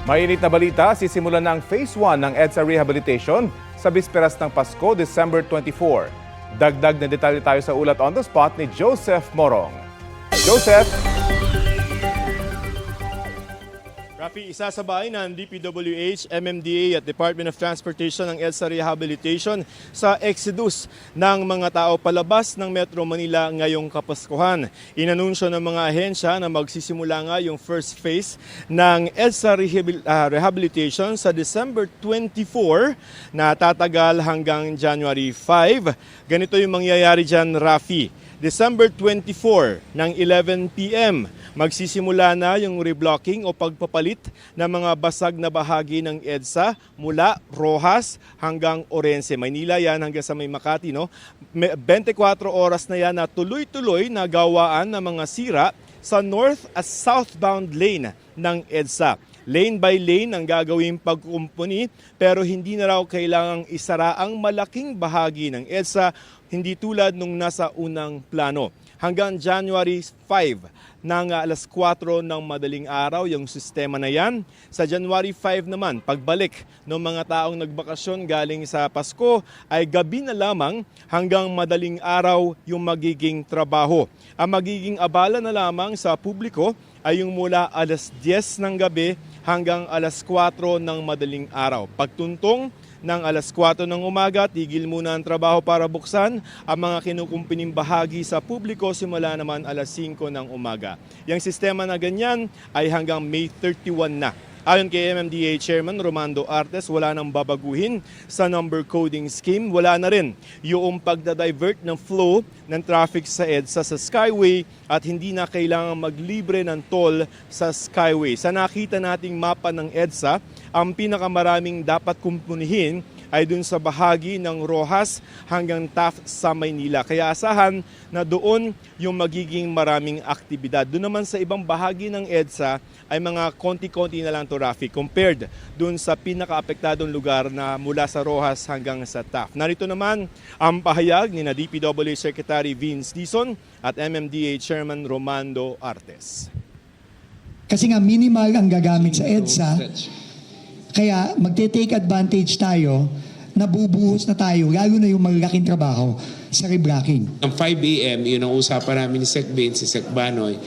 Mainit na balita, sisimulan na ang Phase 1 ng EDSA Rehabilitation sa bisperas ng Pasko, December 24. Dagdag na detalye tayo sa ulat on the spot ni Joseph Morong. Joseph! Rafi, isasabay ng DPWH, MMDA at Department of Transportation ng EDSA Rehabilitation sa exodus ng mga tao palabas ng Metro Manila ngayong Kapaskuhan. Inanunsyo ng mga ahensya na magsisimula nga yung first phase ng EDSA Rehabilitation sa December 24 na tatagal hanggang January 5. Ganito yung mangyayari dyan, Rafi. December 24 ng 11 p.m. magsisimula na yung reblocking o pagpapalit ng mga basag na bahagi ng EDSA mula Roxas hanggang Orense. Maynila yan hanggang sa may Makati. No? 24 oras na yan na tuloy-tuloy na gawaan ng mga sira sa north at southbound lane ng EDSA. Lane by lane ang gagawing pagkumpuni pero hindi na raw kailangang isara ang malaking bahagi ng EDSA, hindi tulad nung nasa unang plano. Hanggang January 5 ng alas 4 ng madaling araw yung sistema na yan. Sa January 5 naman, pagbalik ng mga taong nagbakasyon galing sa Pasko ay gabi na lamang hanggang madaling araw yung magiging trabaho. Ang magiging abala na lamang sa publiko ay yung mula alas 10 ng gabi hanggang alas 4 ng madaling araw. Pagtuntong ng alas 4 ng umaga, tigil muna ang trabaho para buksan ang mga kinukumpining bahagi sa publiko simula naman alas 5 ng umaga. Yung sistema na ganyan ay hanggang May 31 na. Ayon kay MMDA Chairman Romando Artes, wala nang babaguhin sa number coding scheme. Wala na rin yung pagdadivert ng flow ng traffic sa EDSA sa Skyway at hindi na kailangan maglibre ng toll sa Skyway. Sa nakita nating mapa ng EDSA, ang pinakamaraming dapat kumpunihin ay dun sa bahagi ng Roxas hanggang Taft sa Maynila. Kaya asahan na doon yung magiging maraming aktibidad. Doon naman sa ibang bahagi ng EDSA ay mga konti-konti na lang traffic compared dun sa pinaka-apektadong lugar na mula sa Roxas hanggang sa Taft. Narito naman ang pahayag ni DPWH Secretary Vince Dizon at MMDA Chairman Romando Artes. Kasi nga minimal ang gagamit sa EDSA, kaya magte-take advantage tayo, nabubuhos na tayo, lalo na yung malalaking trabaho sa reblocking. Ang 5 a.m., yun ang usapan namin ni Sec Ben, si Sec Banoy,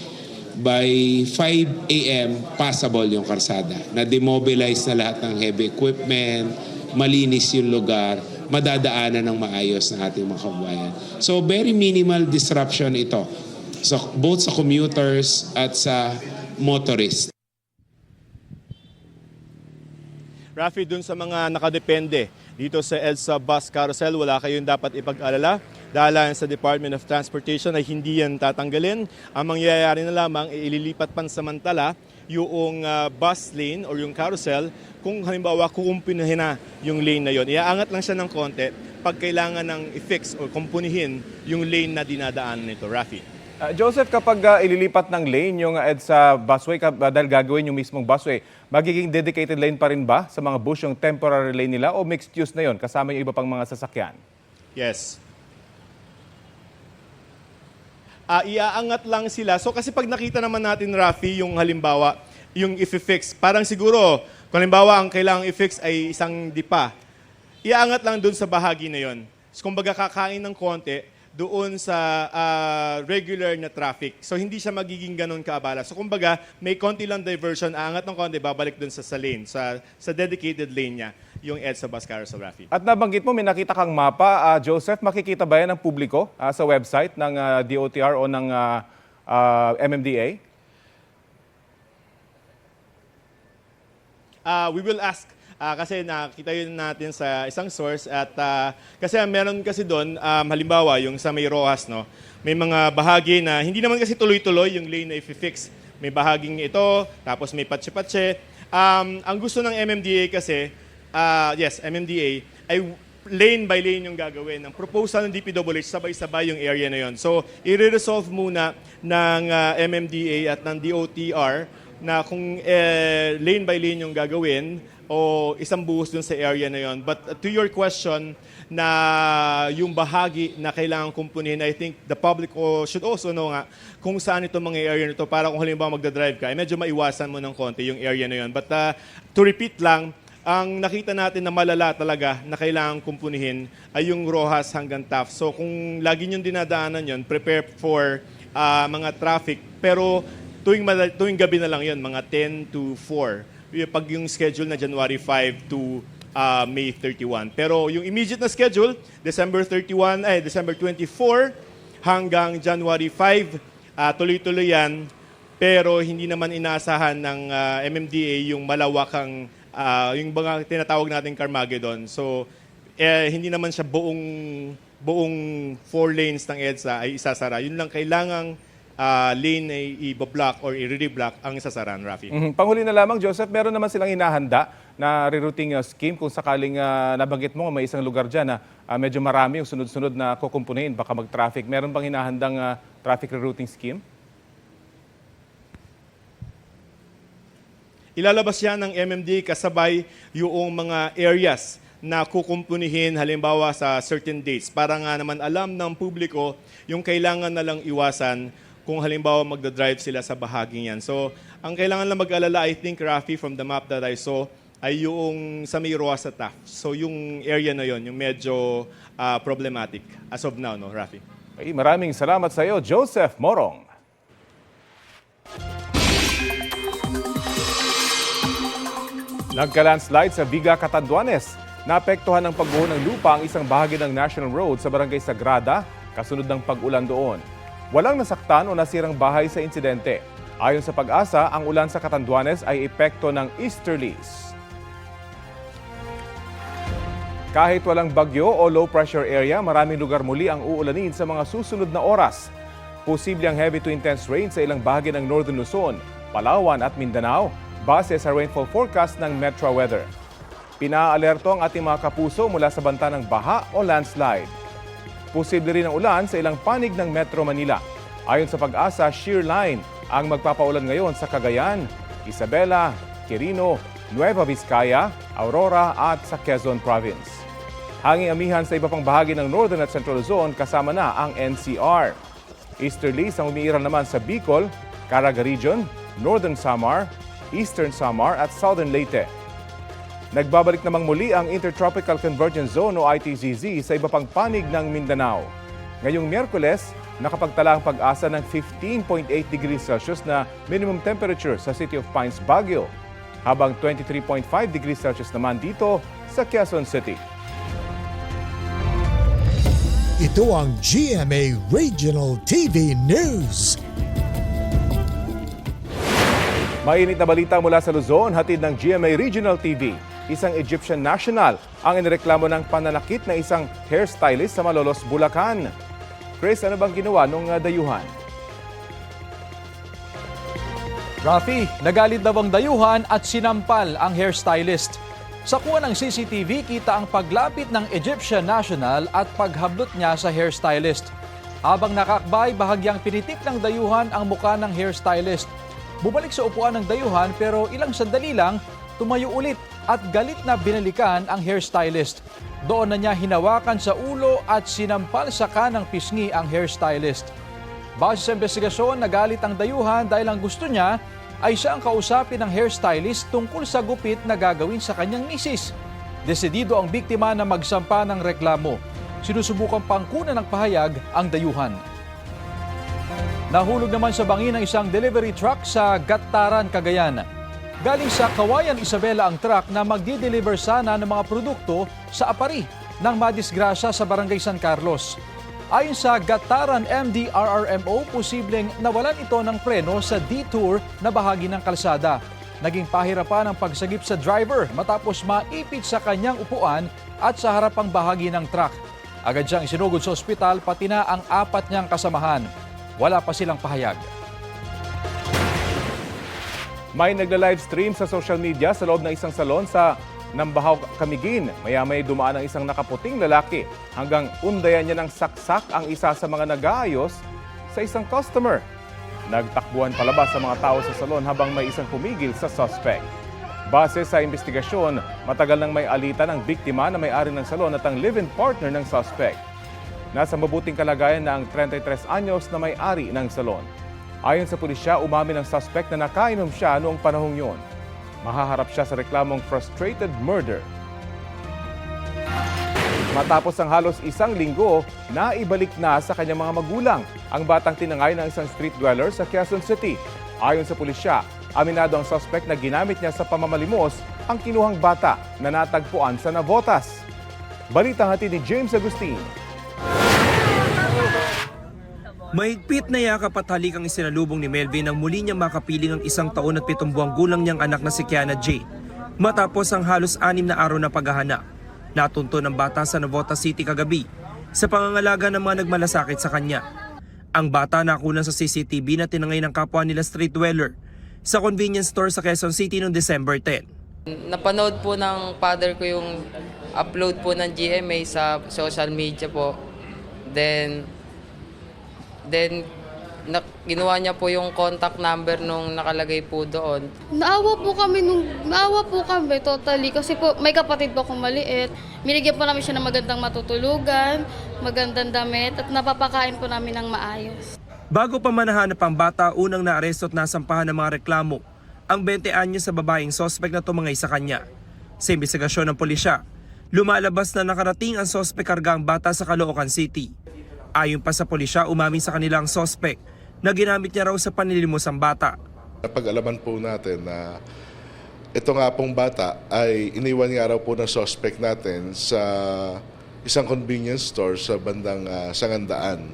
by 5 a.m., passable yung karsada. Na-demobilize na lahat ng heavy equipment, malinis yung lugar, madadaanan ng maayos ng ating mga kababayan. So very minimal disruption ito, so, both sa commuters at sa motorists. Rafi, dun sa mga nakadepende dito sa EDSA Bus Carousel, wala kayong dapat ipag-alala. Dahil sa Department of Transportation ay hindi yan tatanggalin. Ang mangyayari na lamang ay ililipat pansamantala yung bus lane or yung carousel kung halimbawa kukumpunihin na yung lane na yon. Iaangat lang siya ng konti pag kailangan ng i-fix o kumpunihin yung lane na dinadaanan nito. Rafi. Joseph, kapag ililipat ng lane yung EDSA busway dahil gagawin yung mismong busway, magiging dedicated lane pa rin ba sa mga bus yung temporary lane nila o mixed use na yon kasama yung iba pang mga sasakyan? Yes. Iaangat lang sila. So kasi pag nakita naman natin, Rafi, yung halimbawa, yung i-fix, parang siguro, kung halimbawa ang kailangang i-fix ay isang dipa, iaangat lang dun sa bahagi na yon. So kumbaga kakain ng konti, doon sa regular na traffic. So hindi siya magiging ganun kaabala. So kumbaga, may konti lang diversion, aangat ng konti, babalik doon sa lane, sa dedicated lane niya, yung EDSA Bus Carousel, Rafi. At nabanggit mo, may nakita kang mapa. Joseph, makikita ba yan ng publiko sa website ng DOTR o ng MMDA? We will ask kasi nakita yun natin sa isang source at kasi meron kasi doon halimbawa yung sa may Roxas, no, may mga bahagi na hindi naman kasi tuloy-tuloy yung lane na i-fix. May bahaging ito, tapos may patse-patse. Ang gusto ng MMDA kasi, yes, MMDA, ay lane by lane yung gagawin. Ang proposal ng DPWH, sabay-sabay yung area na yon. So, i-resolve muna ng MMDA at ng DOTR na kung lane by lane yung gagawin o isang buhos dun sa area na yon. But to your question na yung bahagi na kailangan kumpunihin, I think the public should also know nga kung saan itong mga area nito para kung halimbawa magdadrive ka, medyo maiwasan mo ng konti yung area na yon. But to repeat lang, ang nakita natin na malala talaga na kailangan kumpunihin ay yung Rojas hanggang Taft. So kung lagi nyo dinadaanan yon, prepare for mga traffic. Pero tuwing gabi na lang yon, mga 10 to 4. Pag yung schedule na January 5 to May 31. Pero yung immediate na schedule, December 24 hanggang January 5, tuloy-tuloy yan. Pero hindi naman inaasahan ng MMDA yung malawakang, yung mga tinatawag nating Carmageddon. So, hindi naman siya buong 4 lanes ng EDSA ay isasara. Yun lang kailangang lane ay i-block or i-re-block ang isasaran, Rafi. Panghuli na lamang, Joseph, meron naman silang hinahanda na rerouting scheme kung sakaling nabanggit mo may isang lugar dyan na medyo marami yung sunod-sunod na kukumpunin, baka mag-traffic. Meron bang hinahandang traffic rerouting scheme? Ilalabas yan ng MMDA kasabay yung mga areas na kukumpunihin halimbawa sa certain dates para nga naman alam ng publiko yung kailangan na lang iwasan kung halimbawa magdadrive sila sa bahaging yan. So, ang kailangan lang mag-alala, I think, Rafi, from the map that I saw, ay yung sa may Roas at Taft. So, yung area na yon, yung medyo problematic as of now, no, Rafi? Okay, maraming salamat sa iyo, Joseph Morong. Nagka-landslide sa Viga, Catanduanes. Naapektuhan ng pagbuho ng lupa ang isang bahagi ng National Road sa Barangay Sagrada, kasunod ng pag-ulan doon. Walang nasaktan o nasirang bahay sa insidente. Ayon sa Pag-asa, ang ulan sa Catanduanes ay epekto ng easterlies. Kahit walang bagyo o low pressure area, maraming lugar muli ang uulanin sa mga susunod na oras. Posible ang heavy to intense rain sa ilang bahagi ng Northern Luzon, Palawan at Mindanao, base sa rainfall forecast ng Metro Weather. Pinaalerto ang ating mga kapuso mula sa banta ng baha o landslide. Posible rin ang ulan sa ilang panig ng Metro Manila. Ayon sa Pag-asa, shear line ang magpapaulan ngayon sa Cagayan, Isabela, Quirino, Nueva Vizcaya, Aurora at sa Quezon Province. Hanging amihan sa iba pang bahagi ng Northern at Central Luzon kasama na ang NCR. Easterlies ang umiiral naman sa Bicol, Caraga Region, Northern Samar, Eastern Samar at Southern Leyte. Nagbabalik namang muli ang Intertropical Convergence Zone o ITCZ sa iba pang panig ng Mindanao. Ngayong Miyerkules, nakapagtala ang Pag-asa ng 15.8 degrees Celsius na minimum temperature sa City of Pines, Baguio, habang 23.5 degrees Celsius naman dito sa Quezon City. Ito ang GMA Regional TV News. Mainit na balita mula sa Luzon, hatid ng GMA Regional TV. Isang Egyptian national ang inireklamo ng pananakit na isang hairstylist sa Malolos, Bulacan. Chris, ano bang ginawa nung dayuhan? Rafi, nagalit daw ang dayuhan at sinampal ang hairstylist. Sa kuha ng CCTV, kita ang paglapit ng Egyptian national at paghablot niya sa hairstylist. Habang nakakbay, bahagyang pinitik ng dayuhan ang muka ng hairstylist. Bumalik sa upuan ng dayuhan pero ilang sandali lang, tumayo ulit at galit na binalikan ang hairstylist. Doon na niya hinawakan sa ulo at sinampal sa kanang pisngi ang hairstylist. Base sa investigasyon, nagalit ang dayuhan dahil ang gusto niya ay siya ang kausapin ng hairstylist tungkol sa gupit na gagawin sa kanyang misis. Desidido ang biktima na magsampa ng reklamo. Sinusubukan pang kunan ng pahayag ang dayuhan. Nahulog naman sa bangin ng isang delivery truck sa Gattaran, Cagayan. Galing sa Kawayan, Isabela ang truck na magdi-deliver sana ng mga produkto sa Apari nang madisgrasya sa Barangay San Carlos. Ayon sa Gattaran MDRRMO, posibleng nawalan ito ng preno sa detour na bahagi ng kalsada. Naging pahirapan ang pagsagip sa driver matapos maipit sa kanyang upuan at sa harapang bahagi ng truck. Agad siyang isinugod sa ospital pati na ang 4 niyang kasamahan. Wala pa silang pahayag. May nagla-livestream sa social media sa loob ng isang salon sa Nambahaw, Camiguin. Maya-may dumaan ang isang nakaputing lalaki hanggang undayan niya ng saksak ang isa sa mga nag-aayos sa isang customer. Nagtakbuhan palabas sa mga tao sa salon habang may isang pumigil sa suspect. Base sa investigasyon, matagal nang may alitan ang biktima na may-ari ng salon at ang live-in partner ng suspect. Nasa mabuting kalagayan na ang 33 anyos na may-ari ng salon. Ayon sa pulisya, umamin ang suspect na nakainom siya noong panahong yun. Mahaharap siya sa reklamong frustrated murder. Matapos ang halos isang linggo, naibalik na sa kanyang mga magulang ang batang tinangay ng isang street dweller sa Quezon City. Ayon sa pulisya, aminado ang suspect na ginamit niya sa pamamalimos ang kinuhang bata na natagpuan sa Navotas. Balitang hatid ni James Agustin. Mahigpit na yakap at halikang isinalubong ni Melvin nang muli niyang makapiling ang 1 taon at 7 buwang gulang niyang anak na si Kiana Jane. Matapos ang halos 6 na araw na paghahanap, natunto ng bata sa Navotas City kagabi sa pangangalaga ng mga nagmalasakit sa kanya. Ang bata nakunan sa CCTV na tinangay ng kapwa nila street dweller sa convenience store sa Quezon City noong December 10. Napanood po ng father ko yung upload po ng GMA sa social media po. Then ginawa niya po yung contact number nung nakalagay po doon. Naawa po kami totally kasi po may kapatid po akong maliit. Binigyan po namin siya ng magandang matutulugan, magandang damit at napapakain po namin ng maayos. Bago pa manahanap ang bata, unang naaresto at nasampahan ng mga reklamo ang 20 anyos sa babaeng sospek na tumangay sa kanya. Sa imbestigasyon ng pulisya, lumalabas na nakarating ang sospek karga ang bata sa Caloocan City. Ayon pa sa pulisya, umamin sa kanila ang sospek na ginamit niya raw sa panlilimos ang bata. Napag-alaman po natin na ito nga pong bata ay iniwan nga raw po ng suspect natin sa isang convenience store sa bandang Sangandaan.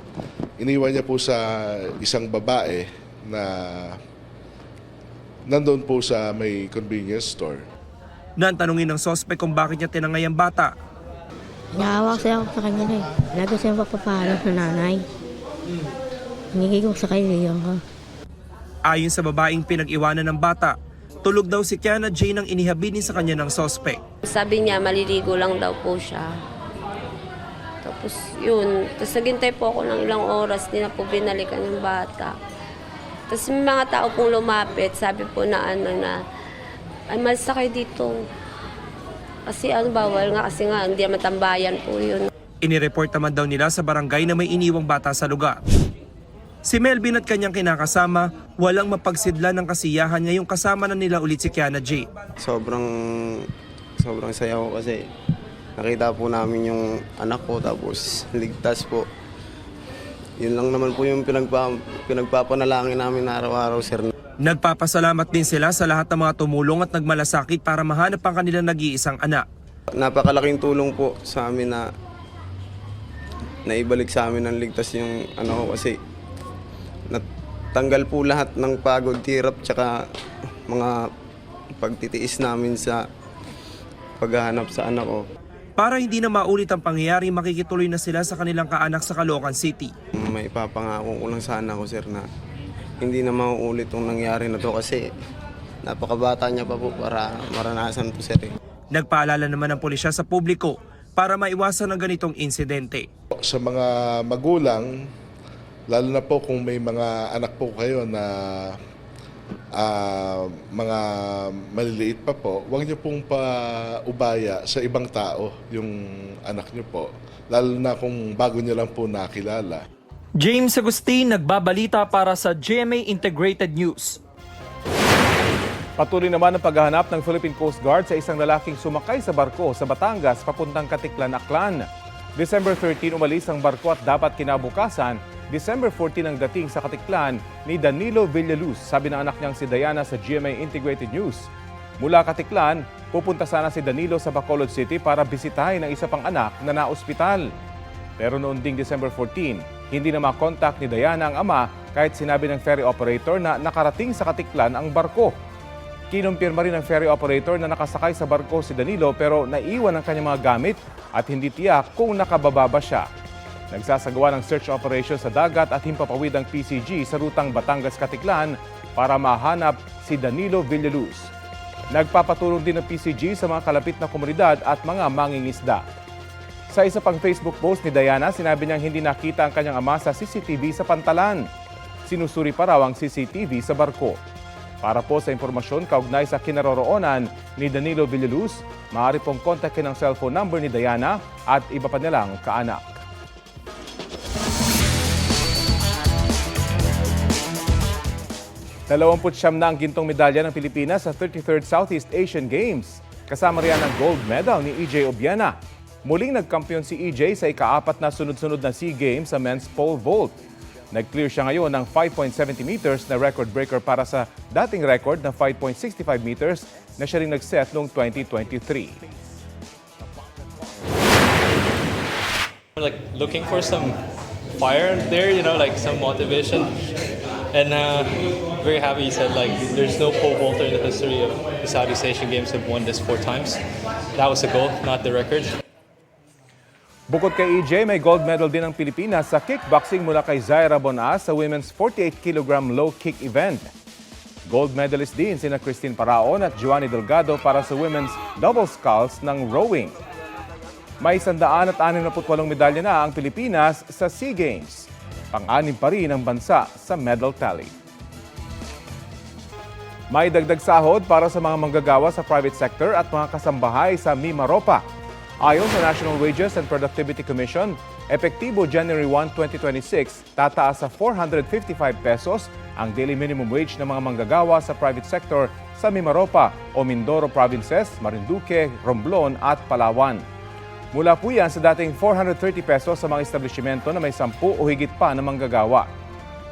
Iniwan niya po sa isang babae na nandun po sa may convenience store. Nang tanungin ng sospek kung bakit niya tinangay ang bata. Naawa kasi ako sa kanya na eh. Lagi siyang papapaalam sa nanay. Hingi ko sa kaibigan ko. Ayon sa babaeng pinag-iwanan ng bata, tulog daw si Kiana Jane ang inihabinin sa kanya ng sospek. Sabi niya maliligo lang daw po siya. Tapos yun, tapos naghintay po ako ng ilang oras, di na po binalikan yung bata. Tapos may mga tao pong lumapit, sabi po na ay malsa kayo dito. Kasi bawal nga kasi nga hindi naman tambayan po yun. Inireport naman daw nila sa barangay na may iniwang bata sa lugar. Si Melvin at kanyang kinakasama, walang mapagsidla ng kasiyahan ngayong kasama na nila ulit si Kiana Jane. Sobrang saya ko kasi nakita po namin yung anak ko tapos ligtas po. Yun lang naman po yung pinagpapanalangin namin araw-araw, sir. Nagpapasalamat din sila sa lahat ng mga tumulong at nagmalasakit para mahanap ang kanilang nag-iisang anak. Napakalaking tulong po sa amin na naibalik sa amin ng ligtas yung kasi natanggal po lahat ng pagod, hirap, tsaka mga pagtitiis namin sa paghahanap sa anak ko. Para hindi na maulit ang pangyayari, makikituloy na sila sa kanilang kaanak sa Caloocan City. May ipapangako ko lang sa anak ko, sir, na hindi na mauulit yung nangyari na to kasi napakabata niya pa po para maranasan po, sir. Nagpaalala naman ng pulisya sa publiko para maiwasan ang ganitong insidente. Sa mga magulang, lalo na po kung may mga anak po kayo na mga maliliit pa po, huwag niyo pong paubaya sa ibang tao yung anak niyo po, lalo na kung bago niyo lang po nakilala. James Agustin, nagbabalita para sa GMA Integrated News. Patuloy naman ang paghahanap ng Philippine Coast Guard sa isang lalaking sumakay sa barko sa Batangas papuntang Katiklan, Aklan. December 13 umalis ang barko at dapat kinabukasan, December 14 ang dating sa Katiklan ni Danilo Villaluz, sabi ng anak niyang si Diana sa GMA Integrated News. Mula Katiklan, pupunta sana si Danilo sa Bacolod City para bisitahin ang isa pang anak na naospital. Pero noong ding December 14, hindi na makontak ni Diana ang ama kahit sinabi ng ferry operator na nakarating sa Katiklan ang barko. Kinumpirma rin ng ferry operator na nakasakay sa barko si Danilo pero naiwan ang kanyang mga gamit at hindi tiyak kung nakababa ba siya. Nagsasagawa ng search operation sa dagat at himpapawid ang PCG sa rutang Batangas-Katiklan para mahanap si Danilo Villaluz. Nagpapatulong din ng PCG sa mga kalapit na komunidad at mga mangingisda. Sa isa pang Facebook post ni Diana, sinabi niyang hindi nakita ang kanyang ama sa CCTV sa Pantalan. Sinusuri pa raw ang CCTV sa barko. Para po sa impormasyon kaugnay sa kinaroroonan ni Danilo Villaluz, maaari pong kontakin ang cellphone number ni Diana at iba pa nilang kaanak. Dalawamputsyam na ang gintong medalya ng Pilipinas sa 33rd Southeast Asian Games. Kasama riyan ang gold medal ni EJ Obiena. Muling nagkampiyon si EJ sa ika-4 na sunod-sunod na SEA Games sa men's pole vault. Nag-clear siya ngayon ng 5.70 meters na record breaker para sa dating record na 5.65 meters na siya rin nag-set noong 2023. Like looking for some fire there, like some motivation. And very happy he said there's no pole vaulter in the history of the Southeast Asian Games have won this 4 times. That was the goal, not the record. Bukod kay EJ, may gold medal din ang Pilipinas sa kickboxing mula kay Zaira Bonas sa women's 48 kg low kick event. Gold medalist din sina Christine Paraon at Joanny Delgado para sa women's double sculls ng rowing. May 168 medalya na ang Pilipinas sa SEA Games. Pang-anim pa rin ang bansa sa medal tally. May dagdag sahod para sa mga manggagawa sa private sector at mga kasambahay sa Mimaropa. Ayon sa National Wages and Productivity Commission, epektibo January 1, 2026, tataas sa 455 pesos ang daily minimum wage ng mga manggagawa sa private sector sa Mimaropa o Mindoro provinces, Marinduque, Romblon at Palawan. Mula po yan sa dating 430 pesos sa mga establishmento na may 10 o higit pa na manggagawa.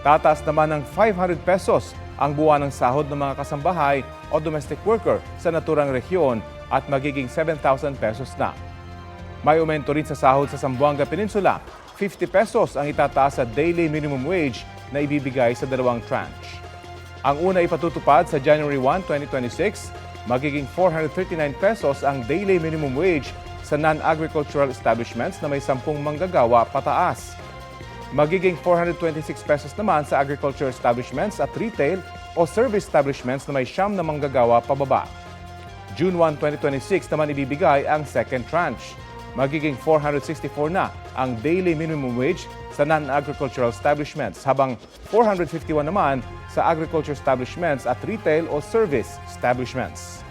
Tataas naman ng 500 pesos ang buwan ng sahod ng mga kasambahay o domestic worker sa naturang rehiyon at magiging 7,000 pesos na. May aumento rin sa sahod sa Zamboanga Peninsula. 50 pesos ang itataas sa daily minimum wage na ibibigay sa dalawang tranche. Ang una ipatutupad sa January 1, 2026, magiging 439 pesos ang daily minimum wage sa non-agricultural establishments na may 10 manggagawa pataas. Magiging 426 pesos naman sa agriculture establishments at retail o service establishments na may 9 na manggagawa pababa. June 1, 2026 naman ibibigay ang second tranche. Magiging 464 na ang daily minimum wage sa non-agricultural establishments, habang 451 naman sa agriculture establishments at retail o service establishments.